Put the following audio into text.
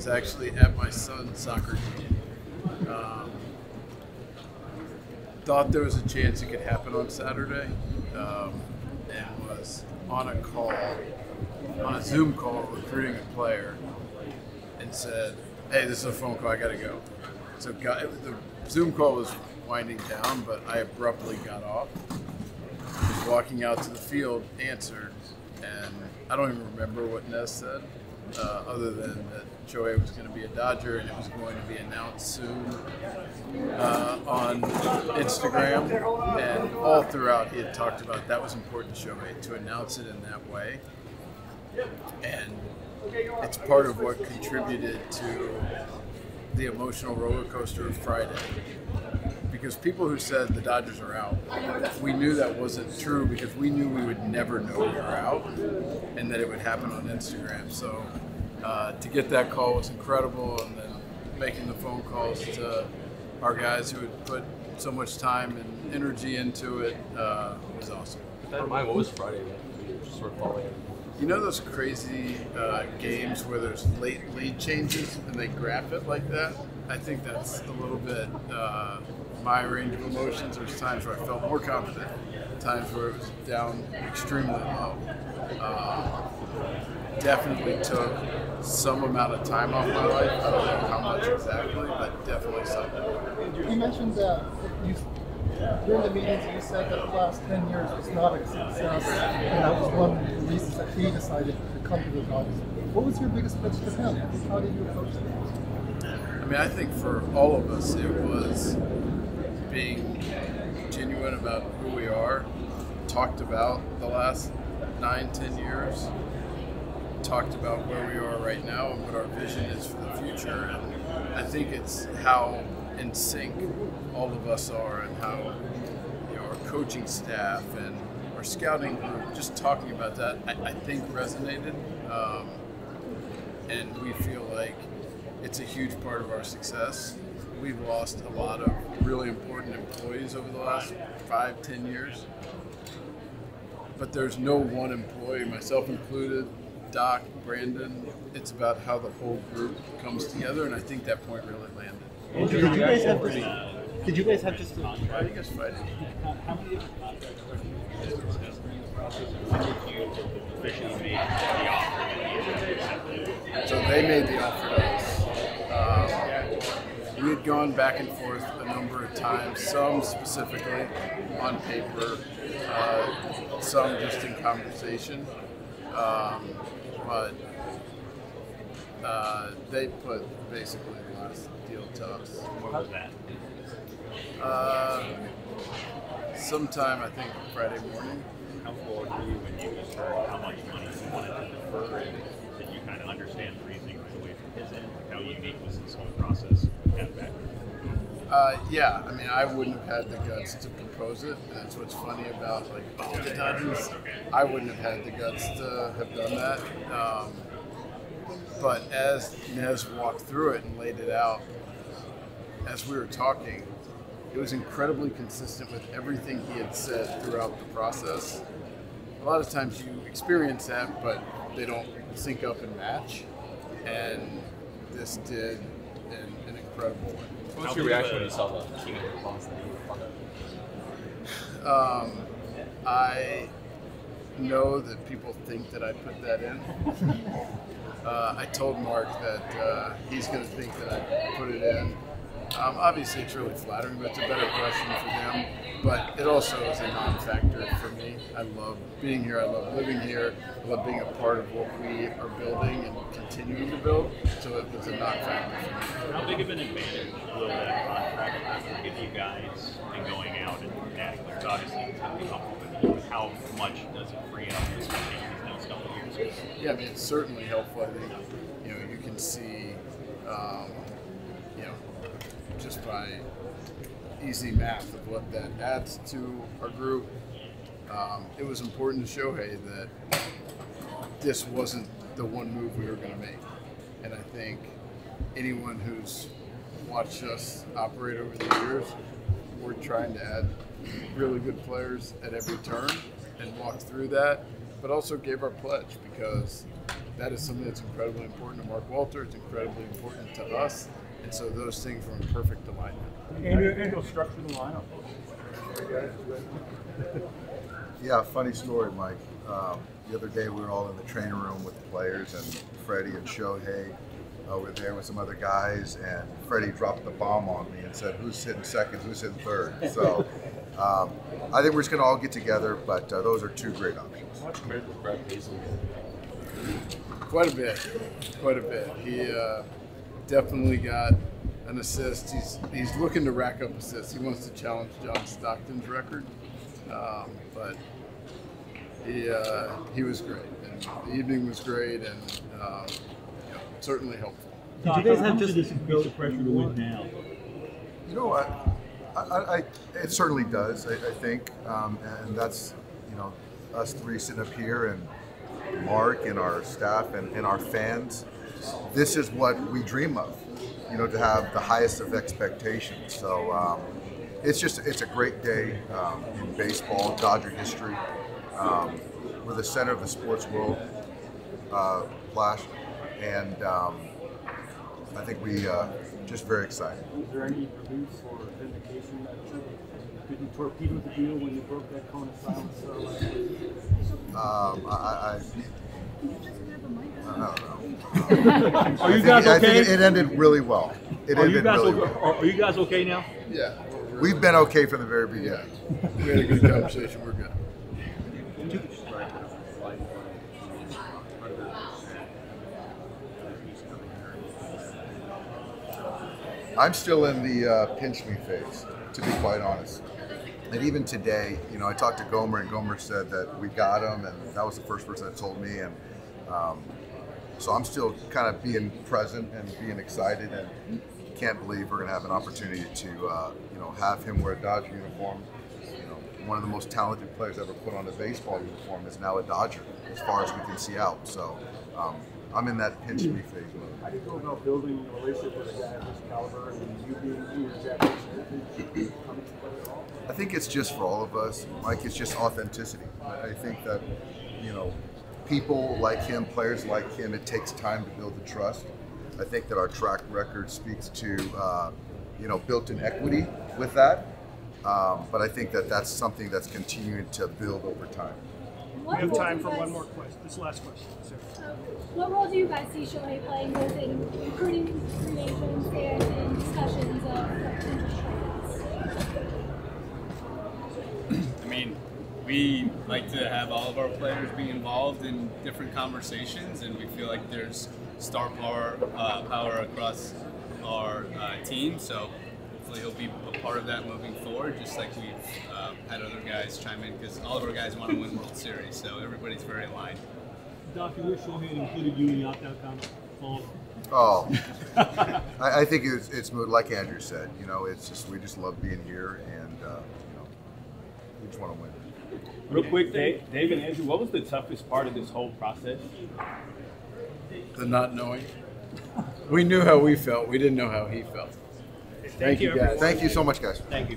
was actually at my son's soccer game. Thought there was a chance it could happen on Saturday, and was on a Zoom call recruiting a player, and said, "Hey, this is a phone call. I got to go." So the Zoom call was winding down, but I abruptly got off. Was walking out to the field, answered, and I don't even remember what Nez said, other than that Shohei was going to be a Dodger and it was going to be announced soon on Instagram. And all throughout he had talked about that was important to Shohei to announce it in that way. And it's part of what contributed to the emotional roller coaster of Friday. Because people who said the Dodgers are out, we knew that wasn't true because we knew we would never know we were out and that it would happen on Instagram. So to get that call was incredible, and then making the phone calls to our guys who had put so much time and energy into it was awesome. With that in mind, what was Friday like? You were just sort of falling in. You know those crazy games where there's late lead changes and they grab it like that? I think that's a little bit my range of emotions. There's times where I felt more confident, times where it was down extremely low. Definitely took some amount of time off my life. I don't know how much exactly, but definitely something. You mentioned that during the meetings you said that the last 10 years was not a success, and that was one of the reasons that he decided to come to the Dodgers. What was your biggest pitch to him? How did you approach that? I mean, I think for all of us it was being genuine about who we are, talked about the last 9-10 years, talked about where we are right now and what our vision is for the future. And I think it's how in sync all of us are, and how our coaching staff and our scouting group, just talking about that, I think resonated. And we feel like it's a huge part of our success. We've lost a lot of really important employees over the last 5-10 years. But there's no one employee, myself included, Doc, Brandon. It's about how the whole group comes together, and I think that point really landed. Did you guys have just How are you guys fighting? How many different contracts are discussed in this process? When did you officially make the offer? So they made the offer to us. We had gone back and forth a number of times, some specifically on paper, some just in conversation. But they put basically the last deal to us. What was that? Sometime, I think, Friday morning. How forward were you when you just heard how much money you wanted to defer, and did you kind of understand the reasoning right away from his end? Like, how unique was this whole process? Yeah, I mean, I wouldn't have had the guts to propose it, and that's what's funny about the Dodgers. I wouldn't have had the guts to have done that. But as Nez walked through it and laid it out, as we were talking, it was incredibly consistent with everything he had said throughout the process. A lot of times you experience that, but they don't sync up and match, and this did in an incredible way. What was your reaction when you saw the team response that you were part of? I know that people think that I put that in. I told Mark that he's going to think that I put it in. Obviously, it's really flattering, but it's a better question for them. But it also is a non-factor for me. I love being here. I love living here. I love being a part of what we are building and continuing to build. So it was a non-factor for me. How big of an advantage will that contract give you guys in going out and adding players? Obviously, it's going to be helpful, but how much does it free up, especially in these next couple of years? Yeah, I mean, it's certainly helpful. I think you can see, just by easy math of what that adds to our group. It was important to Shohei that this wasn't the one move we were going to make. And I think anyone who's watched us operate over the years, we're trying to add really good players at every turn and walk through that, but also gave our pledge, because that is something that's incredibly important to Mark Walter. It's incredibly important to us, and so those things were in perfect alignment. Andrew, structure the lineup. Yeah, funny story, Mike. The other day we were all in the training room with the players, and Freddie and Shohei were there with some other guys, and Freddie dropped the bomb on me and said, "Who's hitting second? Who's hitting third?" So I think we're just going to all get together, but those are two great options. How much credit does Brad Paisley get? Quite a bit. He definitely got an assist. He's looking to rack up assists. He wants to challenge John Stockton's record, but he was great. And the evening was great, and certainly helpful. Did you guys have just this increase of pressure to win now? You know what? It certainly does, I think, and that's, us three sitting up here, and Mark and our staff and our fans. This is what we dream of, to have the highest of expectations. So it's a great day in baseball, Dodger history. We're the center of the sports world, Flash, and I think we just very excited. Was there any relief or vindication that you didn't torpedo the deal when you broke that cone of silence? I don't know. Are you guys okay? I think it ended really well. Are you guys okay now? Yeah. We've been okay from the very beginning. We had a good conversation. We're good. I'm still in the pinch me phase, to be quite honest. And even today, I talked to Gomer, and Gomer said that we got him, and that was the first person that told me. And so I'm still kind of being present and being excited, and can't believe we're going to have an opportunity to, have him wear a Dodger uniform. One of the most talented players ever put on a baseball uniform is now a Dodger, as far as we can see out. So I'm in that pinch me phase mode. How do you go about building a relationship with a guy of this caliber, and you being who you're exactly coming together at all? I think it's just for all of us, Mike. It's just authenticity. I think that, people like him, players like him, it takes time to build the trust. I think that our track record speaks to, built-in equity with that. But I think that that's something that's continuing to build over time. We have time for one more question. This last question. What role do you guys see Shohei playing both in recruiting free agents and in discussions of potential trades? I mean, we like to have all of our players be involved in different conversations, and we feel like there's star power across our team. So hopefully he'll be a part of that moving forward, just like we've had other guys chime in, because all of our guys want to win World Series, so everybody's very aligned. Doc, you wish Shohei had included you in the opt-out comment? Oh, I think it's like Andrew said. It's just we just love being here, and we just want to win. Real quick, Dave and Andrew, what was the toughest part of this whole process? The not knowing. We knew how we felt. We didn't know how he felt. Thank you, guys. Thank you so much, guys. Thank you.